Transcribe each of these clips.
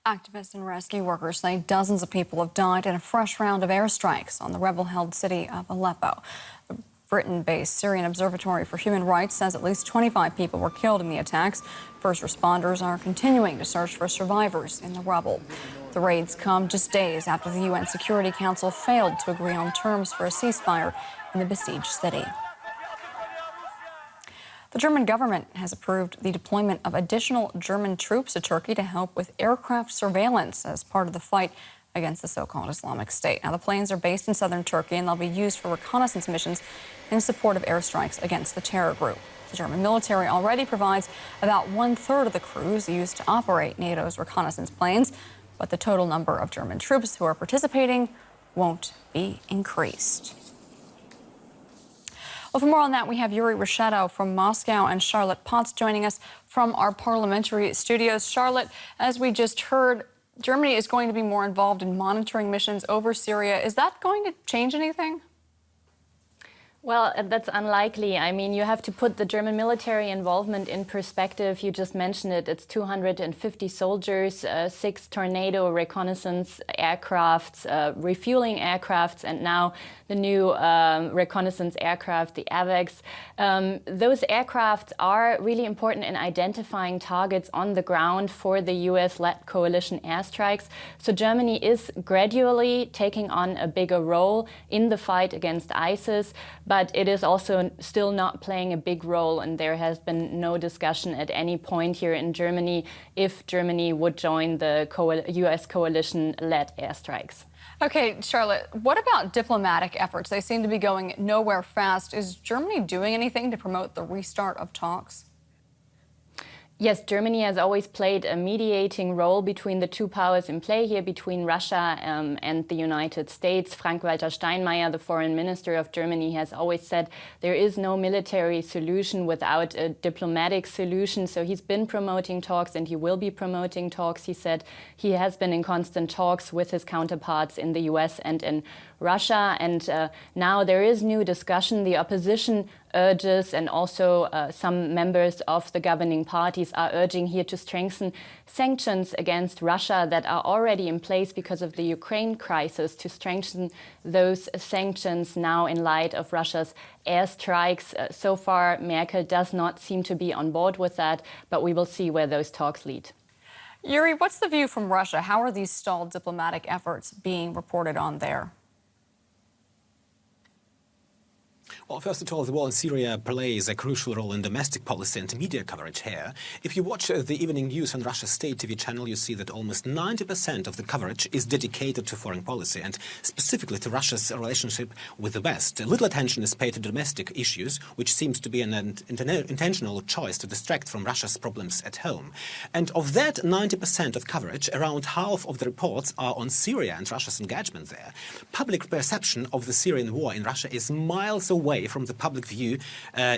Activists and rescue workers say dozens of people have died in a fresh round of airstrikes on the rebel-held city of Aleppo. The Britain-based Syrian Observatory for Human Rights says at least 25 people were killed in the attacks. First responders are continuing to search for survivors in the rubble. The raids come just days after the UN Security Council failed to agree on terms for a ceasefire in the besieged city. The German government has approved the deployment of additional German troops to Turkey to help with aircraft surveillance as part of the fight against the so-called Islamic State. Now, the planes are based in southern Turkey, and they'll be used for reconnaissance missions in support of airstrikes against the terror group. The German military already provides about one-third of the crews used to operate NATO's reconnaissance planes, but the total number of German troops who are participating won't be increased. Well, for more on that, we have Yuri Reshetto from Moscow and Charlotte Potts joining us from our parliamentary studios. Charlotte, as we just heard, Germany is going to be more involved in monitoring missions over Syria. Is that going to change anything? Well, that's unlikely. I mean, you have to put the German military involvement in perspective. You just mentioned it. It's 250 soldiers, 6 Tornado reconnaissance aircrafts, refueling aircrafts, and now the new reconnaissance aircraft, the AWACS. Those aircrafts are really important in identifying targets on the ground for the US-led coalition airstrikes. So Germany is gradually taking on a bigger role in the fight against ISIS, but it is also still not playing a big role, and there has been no discussion at any point here in Germany if Germany would join the US coalition-led airstrikes. Okay, Charlotte, what about diplomatic efforts? They seem to be going nowhere fast. Is Germany doing anything to promote the restart of talks? Yes, Germany has always played a mediating role between the two powers in play here, between Russia and the United States. Frank-Walter Steinmeier, the foreign minister of Germany, has always said there is no military solution without a diplomatic solution. So he's been promoting talks, and he will be promoting talks. He said he has been in constant talks with his counterparts in the US and in Russia. And now there is new discussion. The opposition urges, and also some members of the governing parties are urging here to strengthen sanctions against Russia that are already in place because of the Ukraine crisis, to strengthen those sanctions now in light of Russia's airstrikes. So far, Merkel does not seem to be on board with that, but we will see where those talks lead. Yuri, what's the view from Russia? How are these stalled diplomatic efforts being reported on there? Well, first of all, the war in Syria plays a crucial role in domestic policy and media coverage here. If you watch the evening news on Russia's state TV channel, you see that almost 90% of the coverage is dedicated to foreign policy and specifically to Russia's relationship with the West. Little attention is paid to domestic issues, which seems to be an intentional choice to distract from Russia's problems at home. And of that 90% of coverage, around half of the reports are on Syria and Russia's engagement there. Public perception of the Syrian war in Russia is miles away from the public view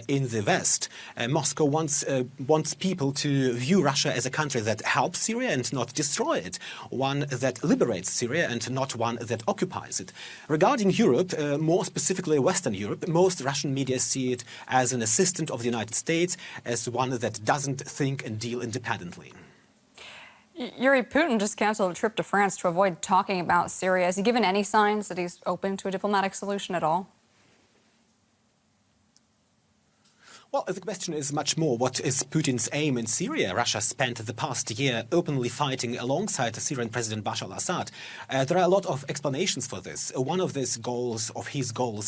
in the West. Moscow wants people to view Russia as a country that helps Syria and not destroy it, one that liberates Syria and not one that occupies it. Regarding Europe, more specifically Western Europe, most Russian media see it as an assistant of the United States, as one that doesn't think and deal independently. Yuri, Putin just canceled a trip to France to avoid talking about Syria. Has he given any signs that he's open to a diplomatic solution at all? Well, the question is much more, what is Putin's aim in Syria? Russia spent the past year openly fighting alongside the Syrian President Bashar al-Assad. There are a lot of explanations for this. One of his goals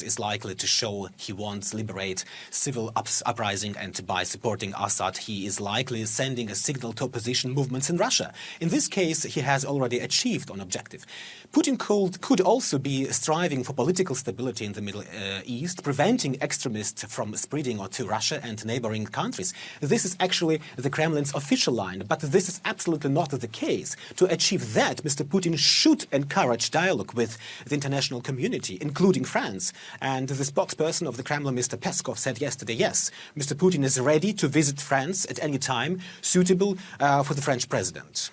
is likely to show he wants to liberate civil uprising, and by supporting Assad, he is likely sending a signal to opposition movements in Russia. In this case, he has already achieved an objective. Putin could also be striving for political stability in the Middle East, preventing extremists from spreading to Russia and neighboring countries. This is actually the Kremlin's official line, but this is absolutely not the case. To achieve that, Mr. Putin should encourage dialogue with the international community, including France. And the spokesperson of the Kremlin, Mr. Peskov, said yesterday, yes, Mr. Putin is ready to visit France at any time suitable for the French president.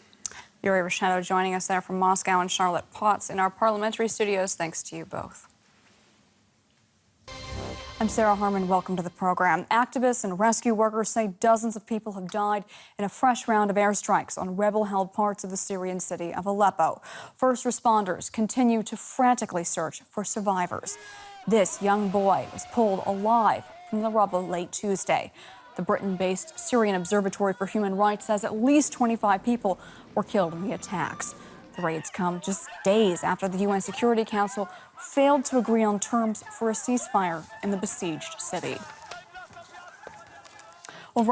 Yuri Reshetto joining us there from Moscow, and Charlotte Potts in our parliamentary studios. Thanks to you both. I'm Sarah Harmon. Welcome to the program. Activists and rescue workers say dozens of people have died in a fresh round of airstrikes on rebel-held parts of the Syrian city of Aleppo. First responders continue to frantically search for survivors. This young boy was pulled alive from the rubble late Tuesday. The Britain-based Syrian Observatory for Human Rights says at least 25 people were killed in the attacks. The raids come just days after the UN Security Council failed to agree on terms for a ceasefire in the besieged city. Well,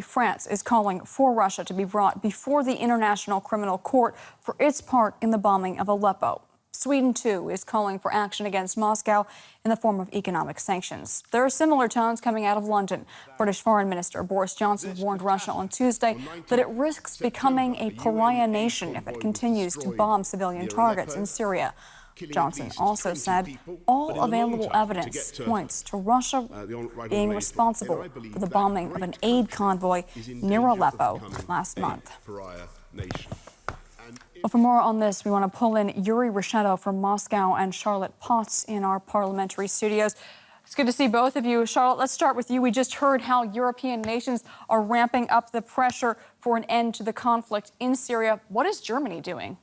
France is calling for Russia to be brought before the International Criminal Court for its part in the bombing of Aleppo. Sweden, too, is calling for action against Moscow in the form of economic sanctions. There are similar tones coming out of London. British Foreign Minister Boris Johnson warned Russia on Tuesday that it risks becoming a pariah nation if it continues to bomb civilian targets in Syria. Johnson also said all available evidence points to Russia being responsible for the bombing of an aid convoy near Aleppo last month. Well, for more on this, we want to pull in Yuri Rishetto from Moscow and Charlotte Potts in our parliamentary studios. It's good to see both of you. Charlotte, let's start with you. We just heard how European nations are ramping up the pressure for an end to the conflict in Syria. What is Germany doing?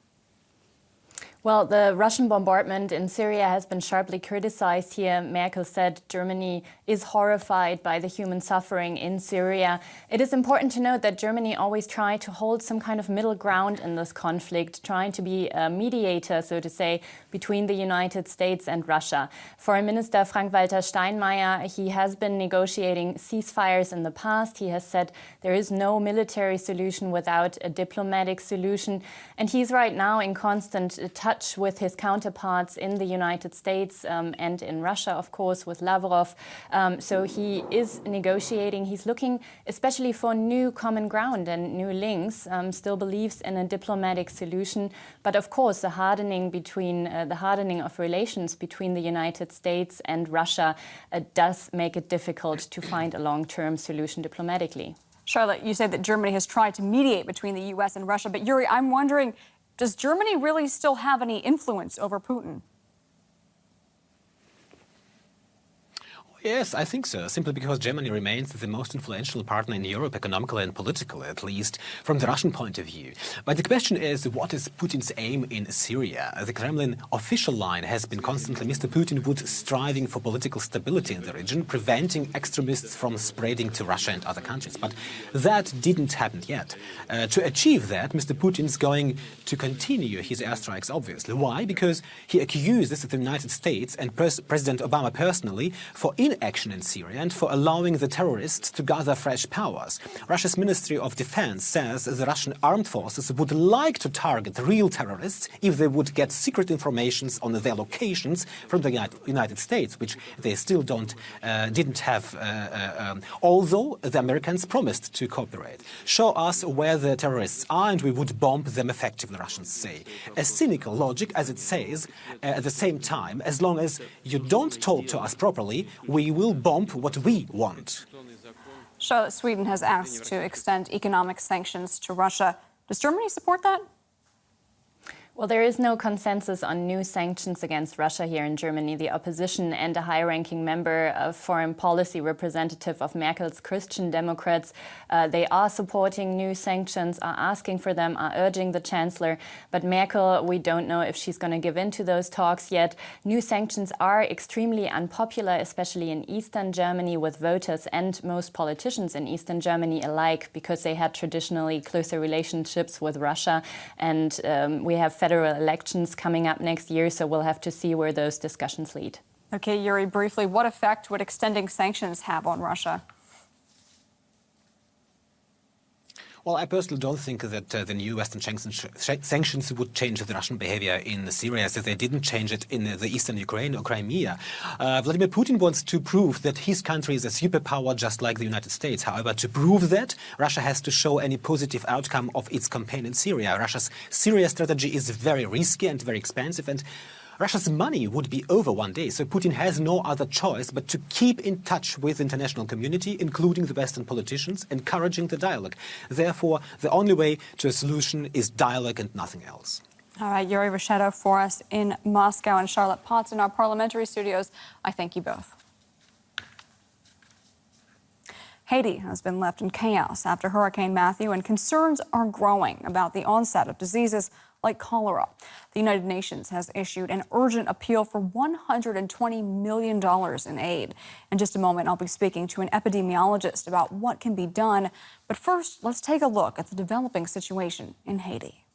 Well, the Russian bombardment in Syria has been sharply criticized here. Merkel said Germany is horrified by the human suffering in Syria. It is important to note that Germany always tried to hold some kind of middle ground in this conflict, trying to be a mediator, so to say, between the United States and Russia. Foreign Minister Frank-Walter Steinmeier, he has been negotiating ceasefires in the past. He has said there is no military solution without a diplomatic solution. And he's right now in constant touch with his counterparts in the United States and in Russia, of course, with Lavrov. So he is negotiating. He's looking especially for new common ground and new links, still believes in a diplomatic solution. But of course, the hardening of relations between the United States and Russia does make it difficult to find a long-term solution diplomatically. Charlotte, you said that Germany has tried to mediate between the U.S. and Russia. But Yuri, I'm wondering, does Germany really still have any influence over Putin? Yes, I think so, simply because Germany remains the most influential partner in Europe, economically and politically, at least from the Russian point of view. But the question is, what is Putin's aim in Syria? The Kremlin official line has been constantly Mr. Putin would striving for political stability in the region, preventing extremists from spreading to Russia and other countries. But that didn't happen yet. To achieve that, Mr. Putin's going to continue his airstrikes, obviously. Why? Because he accuses the United States and President Obama personally for inaction in Syria and for allowing the terrorists to gather fresh powers. Russia's Ministry of Defense says the Russian armed forces would like to target real terrorists if they would get secret information on their locations from the United States, which they still didn't have, although the Americans promised to cooperate. Show us where the terrorists are and we would bomb them effectively, Russians say. A cynical logic, as it says, at the same time, as long as you don't talk to us properly, we will bomb what we want. Charlotte, Sweden has asked to extend economic sanctions to Russia. Does Germany support that? Well, there is no consensus on new sanctions against Russia here in Germany. The opposition and a high-ranking member of foreign policy representative of Merkel's Christian Democrats, they are supporting new sanctions, are asking for them, are urging the Chancellor. But Merkel, we don't know if she's going to give in to those talks yet. New sanctions are extremely unpopular, especially in Eastern Germany, with voters and most politicians in Eastern Germany alike, because they had traditionally closer relationships with Russia. And we have federal elections coming up next year, so we'll have to see where those discussions lead. Okay, Yuri, briefly, what effect would extending sanctions have on Russia? Well, I personally don't think that the new Western sanctions would change the Russian behavior in Syria, as they didn't change it in the eastern Ukraine or Crimea. Vladimir Putin wants to prove that his country is a superpower just like the United States. However, to prove that, Russia has to show any positive outcome of its campaign in Syria. Russia's Syria strategy is very risky and very expensive, and Russia's money would be over one day, so Putin has no other choice but to keep in touch with the international community, including the Western politicians, encouraging the dialogue. Therefore, the only way to a solution is dialogue and nothing else. All right, Yuri Rishetto for us in Moscow and Charlotte Potts in our parliamentary studios. I thank you both. Haiti has been left in chaos after Hurricane Matthew, and concerns are growing about the onset of diseases like cholera. The United Nations has issued an urgent appeal for $120 million in aid. In just a moment, I'll be speaking to an epidemiologist about what can be done. But first, let's take a look at the developing situation in Haiti.